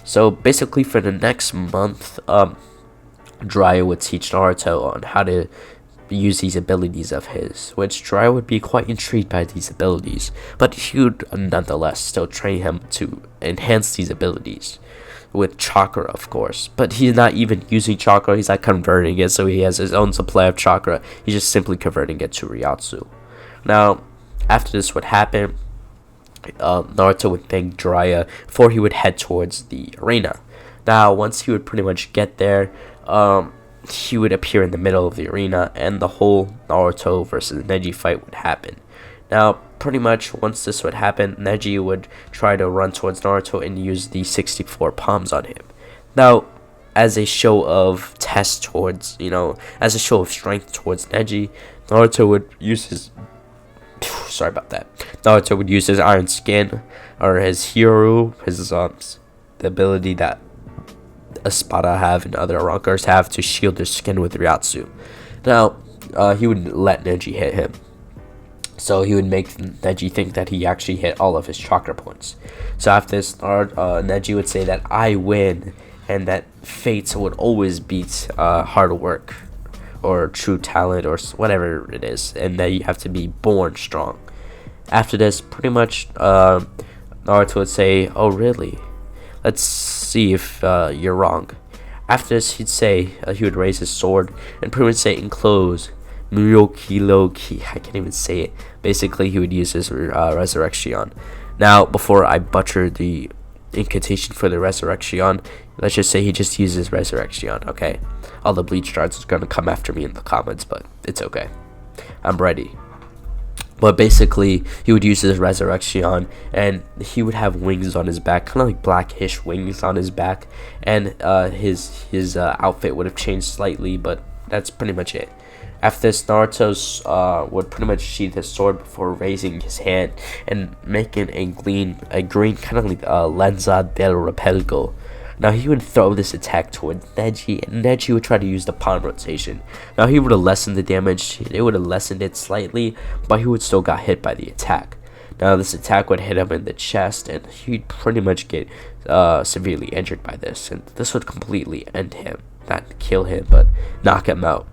So basically for the next month, Jiraiya would teach Naruto on how to use these abilities of his, which Jiraiya would be quite intrigued by these abilities, but he would nonetheless still train him to enhance these abilities with chakra, of course. But he's not even using chakra, he's like converting it, so he has his own supply of chakra. He's just simply converting it to Ryatsu. Now after this would happen, Naruto would thank Jiraiya before he would head towards the arena. Now once he would pretty much get there, he would appear in the middle of the arena, and the whole Naruto versus Neji fight would happen. Now pretty much once this would happen, Neji would try to run towards Naruto and use the 64 palms on him. Now as a show of strength towards Neji, Naruto would use his Naruto would use his iron skin, or his Hiro, the ability that Espada have and other rockers have to shield their skin with Ryatsu. Now he would let Neji hit him, so he would make Neji think that he actually hit all of his chakra points. So after this, Neji would say that I win, and that fate would always beat hard work or true talent or whatever it is, and that you have to be born strong. After this, pretty much Naruto would say, "Oh really? Let's see if you're wrong." After this, he would raise his sword and pretty much say, "Enclose Muryokiloki. I can't even say it. Basically, he would use his resurrection. Now, before I butcher the incantation for the resurrection, let's just say he just uses resurrection. Okay, all the bleach shards is gonna come after me in the comments, but it's okay. I'm ready. But basically, he would use his resurrection, and he would have wings on his back, kind of like blackish wings on his back, and his outfit would have changed slightly, but that's pretty much it. After this, Naruto's would pretty much sheath his sword before raising his hand and making a green kind of like Lenza del Repelgo. Now he would throw this attack toward Neji, and Neji would try to use the pawn rotation. Now he would have lessened the damage, it would have lessened it slightly, but he would still got hit by the attack. Now this attack would hit him in the chest, and he'd pretty much get severely injured by this, and this would completely end him. Not kill him, but knock him out.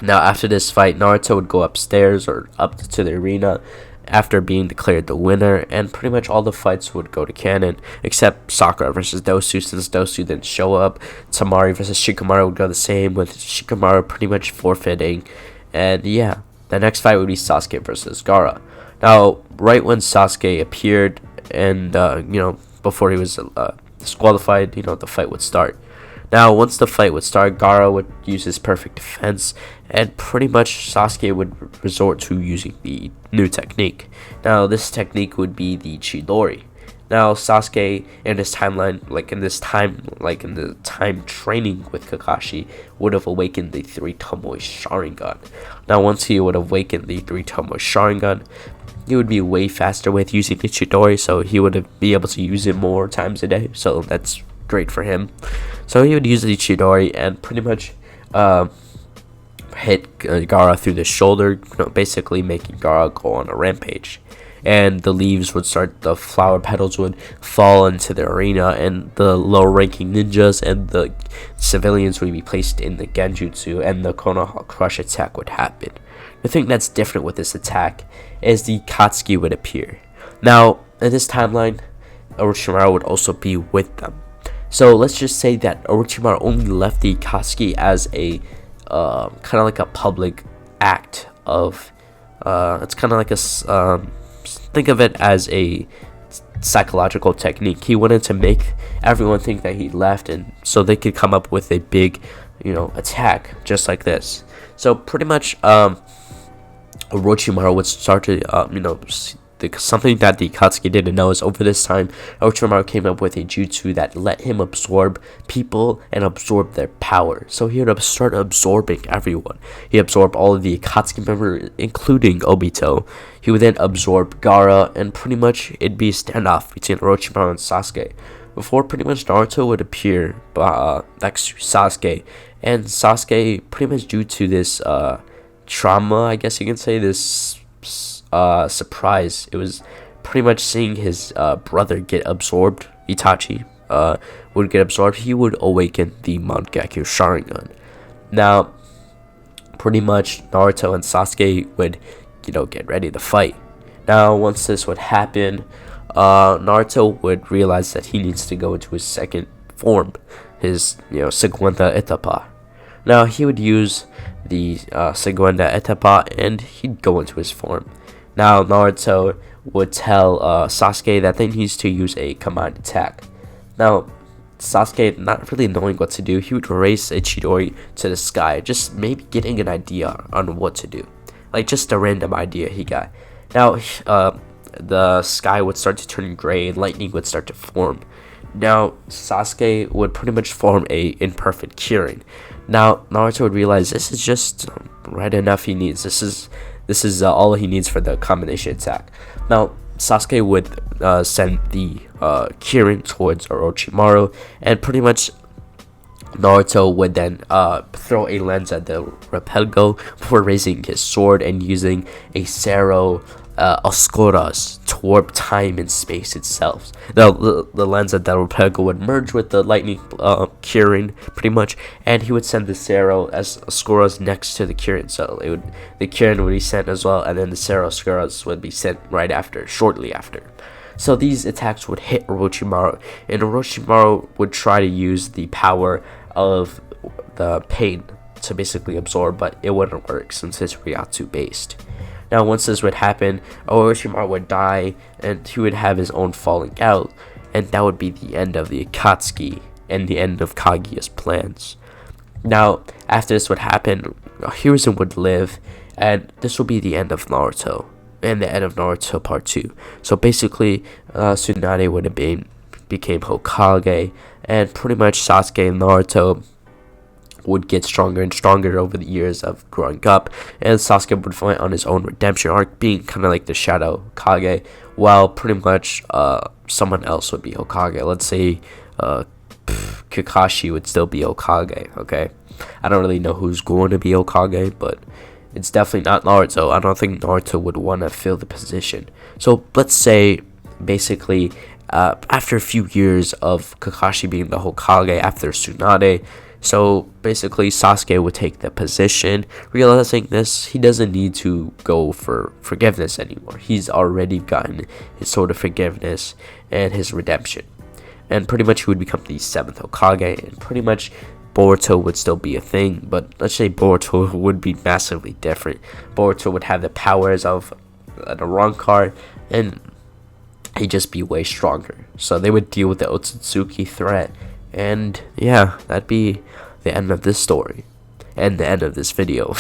Now after this fight, Naruto would go upstairs or up to the arena after being declared the winner, and pretty much all the fights would go to canon except Sakura versus Dosu, since Dosu didn't show up. Tamari versus Shikamaru would go the same, with Shikamaru pretty much forfeiting. And yeah, the next fight would be Sasuke versus Gara. Now right when Sasuke appeared, and before he was disqualified, the fight would start. Now, once the fight would start, Gara would use his perfect defense, and pretty much Sasuke would resort to using the new technique. Now, this technique would be the Chidori. Now, Sasuke in this timeline, in the time training with Kakashi, would have awakened the three Tomoe Sharingan. Now, once he would awaken the three Tomoe Sharingan, he would be way faster with using the Chidori, so he would be able to use it more times a day. So that's great for him. So he would use the Chidori and pretty much hit Gara through the shoulder, basically making Gara go on a rampage. And the leaves would start, the flower petals would fall into the arena, and the low-ranking ninjas and the civilians would be placed in the Genjutsu, and the Konoha Crush attack would happen. The thing that's different with this attack is the Katsuki would appear. Now, in this timeline, Orochimaru would also be with them. So let's just say that Orochimaru only left the Katsuki as a kind of like a public act of it's kind of like a think of it as a psychological technique. He wanted to make everyone think that he left, and so they could come up with a big attack just like this. So pretty much Orochimaru would start to something that the Katsuki didn't know is over this time, Orochimaru came up with a jutsu that let him absorb people and absorb their power. So he would start absorbing everyone. He absorbed all of the Katsuki members, including Obito. He would then absorb Gara, and pretty much it'd be a standoff between Orochimaru and Sasuke, before pretty much Naruto would appear next to Sasuke. And Sasuke, pretty much due to this trauma, I guess you can say, this surprise, it was pretty much seeing his brother get absorbed, Itachi would get absorbed, he would awaken the Mangekyou Sharingan. Now pretty much Naruto and Sasuke would get ready to fight. Now once this would happen, Naruto would realize that he needs to go into his second form, his Segunda Etapa. Now he would use the Segunda Etapa, and he'd go into his form. Now Naruto would tell Sasuke that they needs to use a combined attack. Now Sasuke, not really knowing what to do, he would raise a Chidori to the sky, just maybe getting an idea on what to do, like just a random idea he got. Now the sky would start to turn gray, and lightning would start to form. Now Sasuke would pretty much form a imperfect Kirin. Now Naruto would realize this is just right enough he needs. This is all he needs for the combination attack. Now Sasuke would send the Kirin towards Orochimaru, and pretty much Naruto would then throw a Lenza del Repelgo before raising his sword and using a Certain Rouge to warp time and space itself. Now the Lenza del Repelgo would merge with the lightning Kirin pretty much, and he would send the Certain Rouge next to the Kirin. So the Kirin would be sent as well, and then the Certain Rouge would be sent right after, shortly after. So these attacks would hit Orochimaru, and Orochimaru would try to use the power of the pain to basically absorb, but it wouldn't work since it's Ryatsu based. Now once this would happen, Orochimaru would die and he would have his own falling out, and that would be the end of the Akatsuki and the end of Kaguya's plans. Now after this would happen, Hiruzen would live, and this will be the end of Naruto and the end of Naruto Part 2. So basically, Tsunade would have became Hokage, and pretty much Sasuke and Naruto would get stronger and stronger over the years of growing up, and Sasuke would fight on his own redemption arc, being kind of like the Shadow Kage, while pretty much someone else would be Hokage. Let's say Kakashi would still be Hokage. Okay, I don't really know who's going to be Hokage, but it's definitely not Naruto. I don't think Naruto would want to fill the position. So let's say basically after a few years of Kakashi being the Hokage after Tsunade, so basically Sasuke would take the position. Realizing this, he doesn't need to go for forgiveness anymore. He's already gotten his sort of forgiveness and his redemption, and pretty much he would become the 7th Hokage, and pretty much Boruto would still be a thing, but let's say Boruto would be massively different. Boruto would have the powers of an Rancor, and he'd just be way stronger. So they would deal with the Otsutsuki threat, and yeah, that'd be the end of this story and the end of this video.